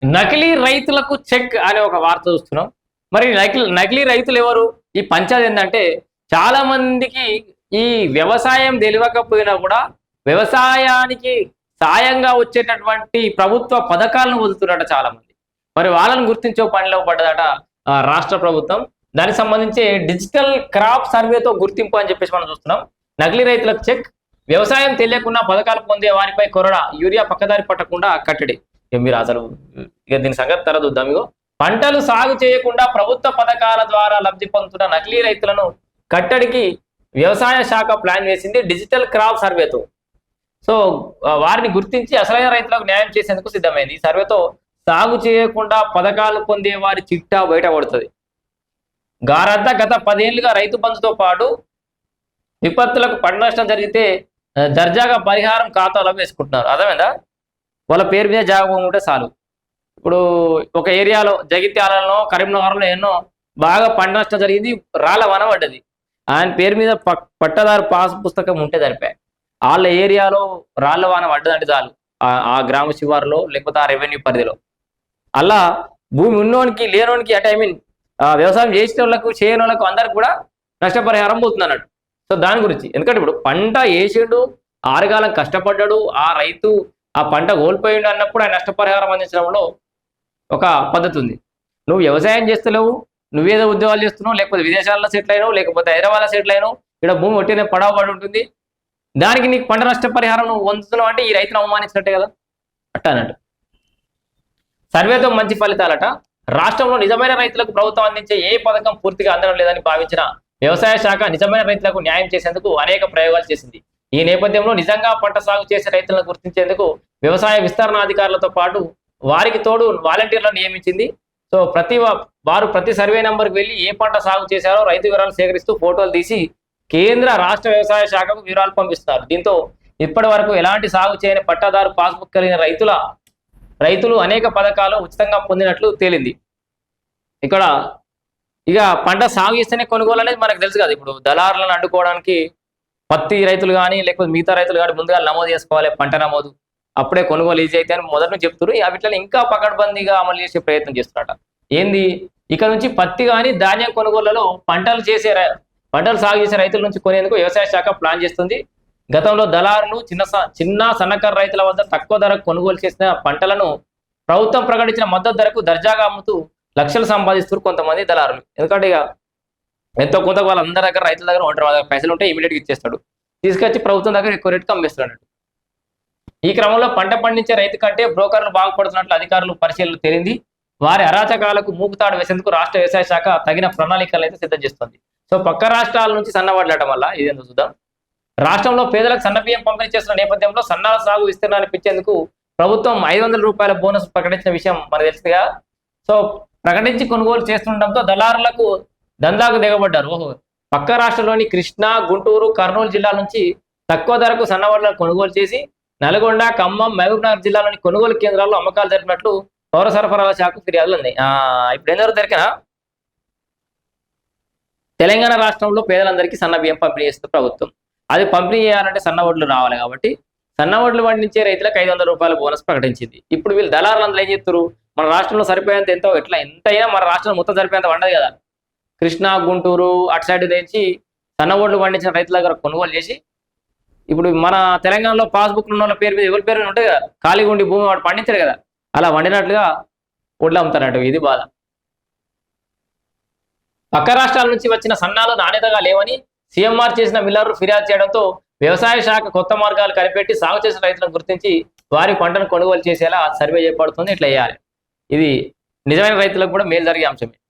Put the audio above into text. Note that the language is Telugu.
నకిలీ రైతులకు చెక్ అనే ఒక వార్త చూస్తున్నాం. మరి నకిలీ రైతులు ఎవరు? ఈ పంచాయతీ ఏంటంటే చాలా మందికి ఈ వ్యవసాయం తెలియకపోయినా కూడా వ్యవసాయానికి సాయంగా వచ్చేటటువంటి ప్రభుత్వ పథకాలను వదులుతున్నారట చాలా మంది. మరి వాళ్ళని గుర్తించే పనిలో పడ్డదట రాష్ట్ర ప్రభుత్వం. దానికి సంబంధించి డిజిటల్ క్రాప్ సర్వేతో గుర్తింపు అని చెప్పేసి మనం చూస్తున్నాం. నకిలీ రైతులకు చెక్, వ్యవసాయం తెలియకుండా పథకాలు పొందే వారిపై కొరడా, యూరియా పక్కదారి పట్టకుండా కట్టడి. మీరు అసలు ఇక దీని సంగతి తర్వాత చూద్దాం. ఇగో పంటలు సాగు చేయకుండా ప్రభుత్వ పథకాల ద్వారా లబ్ధి పొందుతున్న నకిలీ రైతులను కట్టడికి వ్యవసాయ శాఖ ప్లాన్ వేసింది డిజిటల్ క్రాప్ సర్వేతో. సో వారిని గుర్తించి అసలైన రైతులకు న్యాయం చేసేందుకు సిద్ధమైంది. ఈ సర్వేతో సాగు చేయకుండా పథకాలు పొందే వారి చిట్టా బయటపడుతుంది. గారంతా గత 10 ఏళ్లుగా రైతు బంధుతో పాటు విపత్తులకు పంట నష్టం జరిగితే దర్జాగా పరిహారం ఖాతాలో వేసుకుంటున్నారు. అర్థమైందా? వాళ్ళ పేరు మీద జాగభూమి ఉంటే చాలు. ఇప్పుడు ఒక ఏరియాలో జగిత్యాలలో, కరీంనగర్లో ఎన్నో బాగా పంట నష్టం జరిగింది, రాళ్ళ వన పడ్డది. ఆయన పేరు మీద పట్టదారు పాస్ పుస్తకం ఉంటే సరిపోయాయి. వాళ్ళ ఏరియాలో రాళ్ళ వాన పడ్డదంటే చాలు, ఆ గ్రామ శివారులో లేకపోతే ఆ రెవెన్యూ పరిధిలో. అలా భూమి ఉన్నోనికి లేనోనికి అంటే వ్యవసాయం చేసిన వాళ్ళకు చేయని వాళ్ళకు అందరికి కూడా నష్టపరిహారం పోతుంది అన్నట్టు. సో దాని గురించి, ఎందుకంటే ఇప్పుడు పంట వేసిండు, ఆరుగాలం కష్టపడ్డాడు, ఆ రైతు ఆ పంట కోల్పోయిండు అన్నప్పుడు ఆయన నష్టపరిహారం అందించడంలో ఒక పద్ధతి ఉంది. నువ్వు వ్యవసాయం చేస్తలేవు, నువ్వేదో ఉద్యోగాలు చేస్తున్నావు, లేకపోతే విదేశాల్లో సెటిల్ అయినావు, లేకపోతే హైదరాబాద్లో సెటిల్ అయినావు, ఇక్కడ భూమి ఒట్టినే పడవ పడి ఉంటుంది, దానికి నీకు పంట నష్టపరిహారం నువ్వు పొందుతున్నావు అంటే ఈ రైతును అవమానించినట్టే కదా అట్ట అన్నట్టు. సర్వేతో మంచి ఫలితాలట. రాష్ట్రంలో నిజమైన రైతులకు ప్రభుత్వం అందించే ఏ పథకం పూర్తిగా అందడం లేదని భావించిన వ్యవసాయ శాఖ నిజమైన రైతులకు న్యాయం చేసేందుకు అనేక ప్రయోగాలు చేసింది. ఈ నేపథ్యంలో నిజంగా పంట సాగు చేసే రైతులను గుర్తించేందుకు వ్యవసాయ విస్తరణ అధికారులతో పాటు వారికి తోడు వాలంటీర్లను నియమించింది. సో వారు ప్రతి సర్వే నెంబర్కి వెళ్ళి ఏ పంట సాగు చేశారో రైతు వివరాలు సేకరిస్తూ ఫోటోలు తీసి కేంద్ర రాష్ట్ర వ్యవసాయ శాఖకు వివరాలు పంపిస్తున్నారు. దీంతో ఇప్పటి వరకు ఎలాంటి సాగు చేయని పట్టాదారు పాస్బుక్ కలిగిన రైతులు అనేక పథకాలు ఉచితంగా పొందినట్లు తేలింది. ఇక్కడ ఇక పంట సాగు చేస్తేనే కొనుగోలు అనేది మనకు తెలుసు కదా. ఇప్పుడు దళారులను అడ్డుకోవడానికి పత్తి రైతులు కానీ లేకపోతే మిగతా రైతులు కానీ ముందుగా నమోదు చేసుకోవాలి, పంట నమోదు, అప్పుడే కొనుగోలు ఈజీ అయితే అని మొదటి నుంచి చెప్తున్నారు. వీటిని ఇంకా పకడ్బందీగా అమలు చేసే ప్రయత్నం చేస్తున్నారట. ఏంది, ఇక్కడ నుంచి పత్తి కానీ ధాన్యం కొనుగోళ్లలో పంటలు సాగు చేసే రైతుల నుంచి కొనేందుకు వ్యవసాయ శాఖ ప్లాన్ చేస్తుంది. గతంలో దళారులు చిన్న సన్నకారు రైతుల వద్ద తక్కువ ధరకు కొనుగోలు చేసిన పంటలను ప్రభుత్వం ప్రకటించిన మద్దతు ధరకు దర్జాగా అమ్ముతూ లక్షలు సంపాదిస్తున్నారు కొంతమంది దళారులు. ఎందుకంటే ఇక ఎంతో కొంత వాళ్ళందరి దగ్గర రైతుల దగ్గర ఉంటారు, వాళ్ళ పైసలు ఉంటే ఇమీడియట్గా ఇచ్చేస్తాడు, తీసుకొచ్చి ప్రభుత్వం దగ్గర ఎక్కువ రేటుకి అమ్మేస్తాడు. ఈ క్రమంలో పంట పండించే రైతు కంటే బ్రోకర్లు బాగుపడుతున్నట్లు అధికారులు పరిశీలనలు తేలింది. వారి అరాచకాలకు మూకుతాడు వేసేందుకు రాష్ట్ర వ్యవసాయ శాఖ తగిన ప్రణాళికలు అయితే సిద్ధం చేస్తుంది. సో పక్క రాష్ట్రాల నుంచి సన్నబడలటం వల్ల ఇదేందుకు చూద్దాం. రాష్ట్రంలో పేదలకు సన్నబియ్యం పంపిణీ చేస్తున్న నేపథ్యంలో సన్నాల సాగు విస్తీర్ణాన్ని పెంచేందుకు ప్రభుత్వం 500 రూపాయల బోనస్ ప్రకటించిన విషయం మనకు తెలుసుగా. సో ప్రకటించి కొనుగోలు చేస్తుండటంతో దళారులకు దందాకు దిగబడ్డారు. పక్క రాష్ట్రంలోని కృష్ణా, గుంటూరు, కర్నూలు జిల్లాల నుంచి తక్కువ ధరకు సన్నవడ్లను కొనుగోలు చేసి నల్గొండ, ఖమ్మం, మహబూబ్నగర్ జిల్లాలోని కొనుగోలు కేంద్రాల్లో అమ్మకాలు జరిపినట్లు పౌర సరఫరాల శాఖకు ఫిర్యాదులు ఉన్నాయి. ఇప్పుడు ఏం దొరికినా తెలంగాణ రాష్ట్రంలో పేదలందరికీ సన్న బియ్యం పంపిణీ చేస్తుంది ప్రభుత్వం. అది పంపిణీ చేయాలంటే సన్న వడ్లు రావాలి కాబట్టి సన్న వడ్లు పండించే రైతులకు 500 రూపాయల బోనస్ ప్రకటించింది. ఇప్పుడు వీళ్ళు దళారులందరూ ఏం చెప్తారు, మన రాష్ట్రంలో సరిపోయేంత ఎంతైనా మన రాష్ట్రంలో మొత్తం సరిపోయేంత వండదు కదా. కృష్ణా, గుంటూరు అటు సైడ్ తెచ్చి సన్న వడ్లు పండించిన రైతుల దగ్గర కొనుగోలు చేసి ఇప్పుడు మన తెలంగాణలో పాస్బుక్ ఉన్న వాళ్ళ పేరు మీద ఎవరి పేరు ఉంటుంది కదా, ఖాళీగా ఉండి భూమి వాడు పండించారు కదా, అలా వండినట్లుగా వడ్లు అమ్ముతారట. ఇది బాధ. పక్క రాష్ట్రాల నుంచి వచ్చిన సన్నాలు నాణ్యతగా లేవని సీఎంఆర్ చేసిన మిల్లర్లు ఫిర్యాదు చేయడంతో వ్యవసాయ శాఖ కొత్త మార్గాలు కనిపెట్టి సాగు చేసిన రైతులను గుర్తించి వారి పంటను కొనుగోలు చేసేలా సర్వే చేపడుతుంది. ఇట్లా వేయాలి. ఇది నిజమైన రైతులకు కూడా మేలు జరిగే అంశమే.